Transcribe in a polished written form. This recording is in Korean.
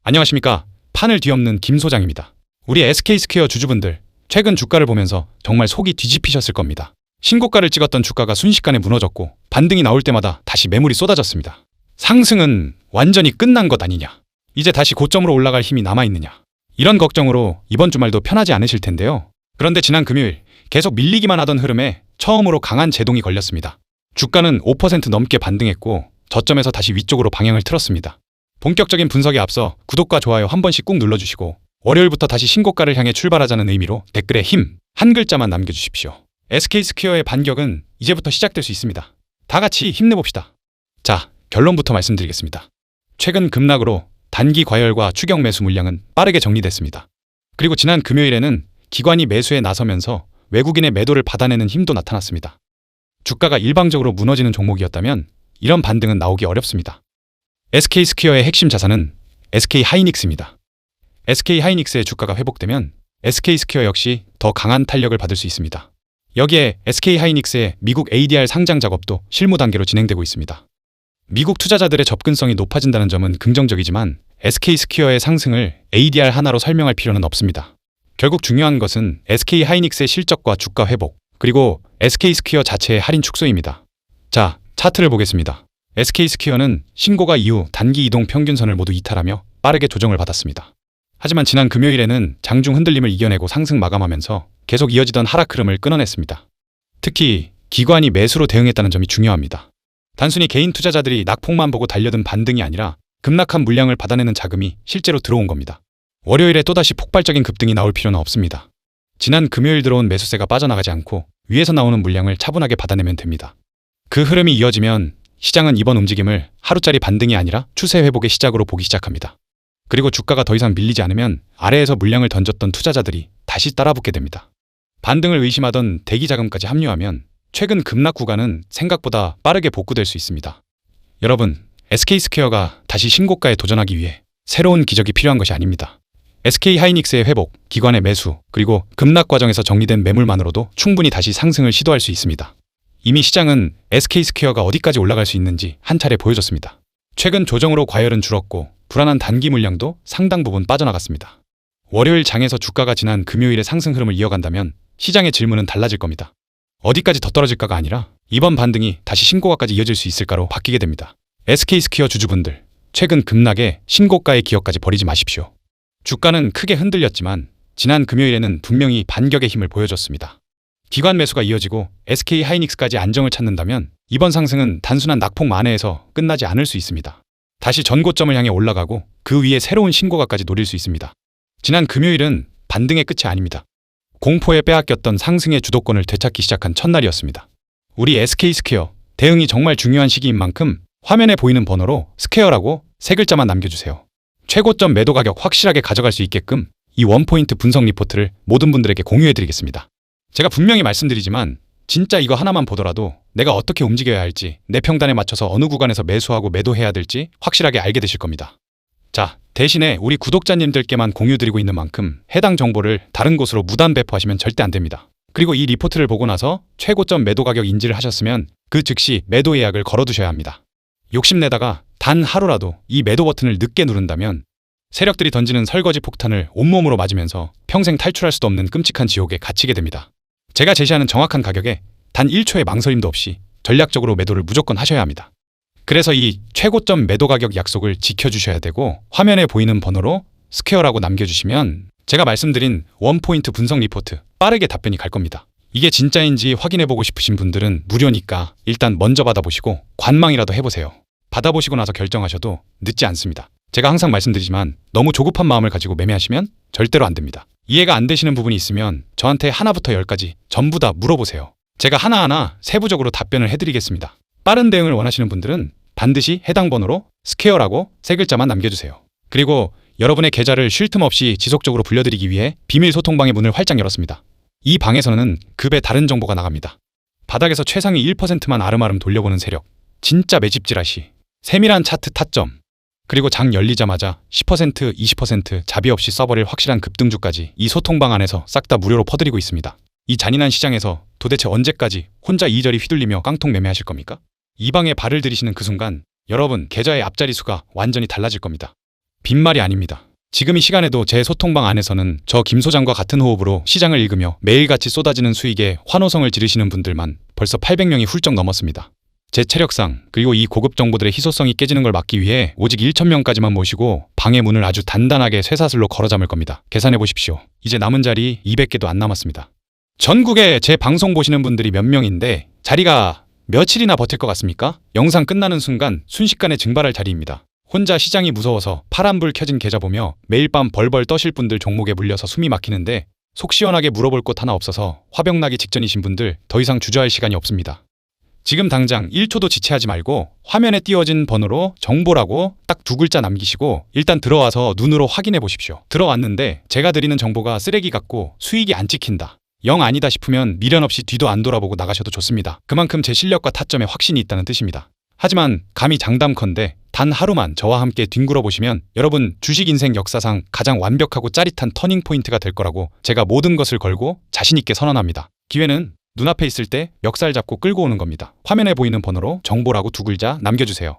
안녕하십니까. 판을 뒤엎는 김 소장입니다. 우리 SK스퀘어 주주분들, 최근 주가를 보면서 정말 속이 뒤집히셨을 겁니다. 신고가를 찍었던 주가가 순식간에 무너졌고 반등이 나올 때마다 다시 매물이 쏟아졌습니다. 상승은 완전히 끝난 것 아니냐? 이제 다시 고점으로 올라갈 힘이 남아있느냐? 이런 걱정으로 이번 주말도 편하지 않으실 텐데요. 그런데 지난 금요일 계속 밀리기만 하던 흐름에 처음으로 강한 제동이 걸렸습니다. 주가는 5% 넘게 반등했고 저점에서 다시 위쪽으로 방향을 틀었습니다. 본격적인 분석에 앞서 구독과 좋아요 한 번씩 꾹 눌러주시고 월요일부터 다시 신고가를 향해 출발하자는 의미로 댓글에 힘 한 글자만 남겨주십시오. SK스퀘어의 반격은 이제부터 시작될 수 있습니다. 다 같이 힘내봅시다. 자, 결론부터 말씀드리겠습니다. 최근 급락으로 단기 과열과 추격 매수 물량은 빠르게 정리됐습니다. 그리고 지난 금요일에는 기관이 매수에 나서면서 외국인의 매도를 받아내는 힘도 나타났습니다. 주가가 일방적으로 무너지는 종목이었다면 이런 반등은 나오기 어렵습니다. SK스퀘어의 핵심 자산은 SK하이닉스입니다. SK하이닉스의 주가가 회복되면 SK스퀘어 역시 더 강한 탄력을 받을 수 있습니다. 여기에 SK하이닉스의 미국 ADR 상장 작업도 실무 단계로 진행되고 있습니다. 미국 투자자들의 접근성이 높아진다는 점은 긍정적이지만 SK스퀘어의 상승을 ADR 하나로 설명할 필요는 없습니다. 결국 중요한 것은 SK하이닉스의 실적과 주가 회복, 그리고 SK스퀘어 자체의 할인 축소입니다. 자, 차트를 보겠습니다. SK스퀘어는 신고가 이후 단기 이동 평균선을 모두 이탈하며 빠르게 조정을 받았습니다. 하지만 지난 금요일에는 장중 흔들림을 이겨내고 상승 마감하면서 계속 이어지던 하락 흐름을 끊어냈습니다. 특히 기관이 매수로 대응했다는 점이 중요합니다. 단순히 개인 투자자들이 낙폭만 보고 달려든 반등이 아니라 급락한 물량을 받아내는 자금이 실제로 들어온 겁니다. 월요일에 또다시 폭발적인 급등이 나올 필요는 없습니다. 지난 금요일 들어온 매수세가 빠져나가지 않고 위에서 나오는 물량을 차분하게 받아내면 됩니다. 그 흐름이 이어지면 시장은 이번 움직임을 하루짜리 반등이 아니라 추세 회복의 시작으로 보기 시작합니다. 그리고 주가가 더 이상 밀리지 않으면 아래에서 물량을 던졌던 투자자들이 다시 따라붙게 됩니다. 반등을 의심하던 대기 자금까지 합류하면 최근 급락 구간은 생각보다 빠르게 복구될 수 있습니다. 여러분, SK스퀘어가 다시 신고가에 도전하기 위해 새로운 기적이 필요한 것이 아닙니다. SK하이닉스의 회복, 기관의 매수, 그리고 급락 과정에서 정리된 매물만으로도 충분히 다시 상승을 시도할 수 있습니다. 이미 시장은 SK스퀘어가 어디까지 올라갈 수 있는지 한 차례 보여줬습니다. 최근 조정으로 과열은 줄었고 불안한 단기 물량도 상당 부분 빠져나갔습니다. 월요일 장에서 주가가 지난 금요일의 상승 흐름을 이어간다면 시장의 질문은 달라질 겁니다. 어디까지 더 떨어질까가 아니라 이번 반등이 다시 신고가까지 이어질 수 있을까로 바뀌게 됩니다. SK스퀘어 주주분들, 최근 급락에 신고가의 기억까지 버리지 마십시오. 주가는 크게 흔들렸지만 지난 금요일에는 분명히 반격의 힘을 보여줬습니다. 기관 매수가 이어지고 SK하이닉스까지 안정을 찾는다면 이번 상승은 단순한 낙폭 만회에서 끝나지 않을 수 있습니다. 다시 전고점을 향해 올라가고 그 위에 새로운 신고가까지 노릴 수 있습니다. 지난 금요일은 반등의 끝이 아닙니다. 공포에 빼앗겼던 상승의 주도권을 되찾기 시작한 첫날이었습니다. 우리 SK스퀘어, 대응이 정말 중요한 시기인 만큼 화면에 보이는 번호로 스퀘어라고 세 글자만 남겨주세요. 최고점 매도 가격 확실하게 가져갈 수 있게끔 이 원포인트 분석 리포트를 모든 분들에게 공유해드리겠습니다. 제가 분명히 말씀드리지만 진짜 이거 하나만 보더라도 내가 어떻게 움직여야 할지, 내 평단에 맞춰서 어느 구간에서 매수하고 매도해야 될지 확실하게 알게 되실 겁니다. 자, 대신에 우리 구독자님들께만 공유드리고 있는 만큼 해당 정보를 다른 곳으로 무단 배포하시면 절대 안 됩니다. 그리고 이 리포트를 보고 나서 최고점 매도 가격 인지를 하셨으면 그 즉시 매도 예약을 걸어두셔야 합니다. 욕심내다가 단 하루라도 이 매도 버튼을 늦게 누른다면 세력들이 던지는 설거지 폭탄을 온몸으로 맞으면서 평생 탈출할 수도 없는 끔찍한 지옥에 갇히게 됩니다. 제가 제시하는 정확한 가격에 단 1초의 망설임도 없이 전략적으로 매도를 무조건 하셔야 합니다. 그래서 이 최고점 매도 가격 약속을 지켜주셔야 되고 화면에 보이는 번호로 스퀘어라고 남겨주시면 제가 말씀드린 원포인트 분석 리포트 빠르게 답변이 갈 겁니다. 이게 진짜인지 확인해보고 싶으신 분들은 무료니까 일단 먼저 받아보시고 관망이라도 해보세요. 받아보시고 나서 결정하셔도 늦지 않습니다. 제가 항상 말씀드리지만 너무 조급한 마음을 가지고 매매하시면 절대로 안 됩니다. 이해가 안 되시는 부분이 있으면 저한테 하나부터 10까지 전부 다 물어보세요. 제가 하나하나 세부적으로 답변을 해드리겠습니다. 빠른 대응을 원하시는 분들은 반드시 해당 번호로 스퀘어라고 세 글자만 남겨주세요. 그리고 여러분의 계좌를 쉴 틈 없이 지속적으로 불려드리기 위해 비밀 소통방의 문을 활짝 열었습니다. 이 방에서는 급의 다른 정보가 나갑니다. 바닥에서 최상위 1%만 아름아름 돌려보는 세력, 진짜 매집지라시, 세밀한 차트 타점, 그리고 장 열리자마자 10%, 20% 자비 없이 써버릴 확실한 급등주까지 이 소통방 안에서 싹 다 무료로 퍼드리고 있습니다. 이 잔인한 시장에서 도대체 언제까지 혼자 이리저리 휘둘리며 깡통 매매하실 겁니까? 이 방에 발을 들이시는 그 순간 여러분 계좌의 앞자리 수가 완전히 달라질 겁니다. 빈말이 아닙니다. 지금 이 시간에도 제 소통방 안에서는 저 김 소장과 같은 호흡으로 시장을 읽으며 매일같이 쏟아지는 수익에 환호성을 지르시는 분들만 벌써 800명이 훌쩍 넘었습니다. 제 체력상 그리고 이 고급 정보들의 희소성이 깨지는 걸 막기 위해 오직 1,000명까지만 모시고 방의 문을 아주 단단하게 쇠사슬로 걸어 잠을 겁니다. 계산해 보십시오. 이제 남은 자리 200개도 안 남았습니다. 전국에 제 방송 보시는 분들이 몇 명인데 자리가 며칠이나 버틸 것 같습니까? 영상 끝나는 순간 순식간에 증발할 자리입니다. 혼자 시장이 무서워서 파란불 켜진 계좌 보며 매일 밤 벌벌 떠실 분들 종목에 물려서 숨이 막히는데 속 시원하게 물어볼 곳 하나 없어서 화병나기 직전이신 분들 더 이상 주저할 시간이 없습니다. 지금 당장 1초도 지체하지 말고 화면에 띄워진 번호로 정보라고 딱 2글자 남기시고 일단 들어와서 눈으로 확인해 보십시오. 들어왔는데 제가 드리는 정보가 쓰레기 같고 수익이 안 찍힌다. 영 아니다 싶으면 미련 없이 뒤도 안 돌아보고 나가셔도 좋습니다. 그만큼 제 실력과 타점에 확신이 있다는 뜻입니다. 하지만 감히 장담컨대 단 하루만 저와 함께 뒹굴어 보시면 여러분 주식 인생 역사상 가장 완벽하고 짜릿한 터닝 포인트가 될 거라고 제가 모든 것을 걸고 자신 있게 선언합니다. 기회는 눈앞에 있을 때 멱살 잡고 끌고 오는 겁니다. 화면에 보이는 번호로 정보라고 2글자 남겨주세요.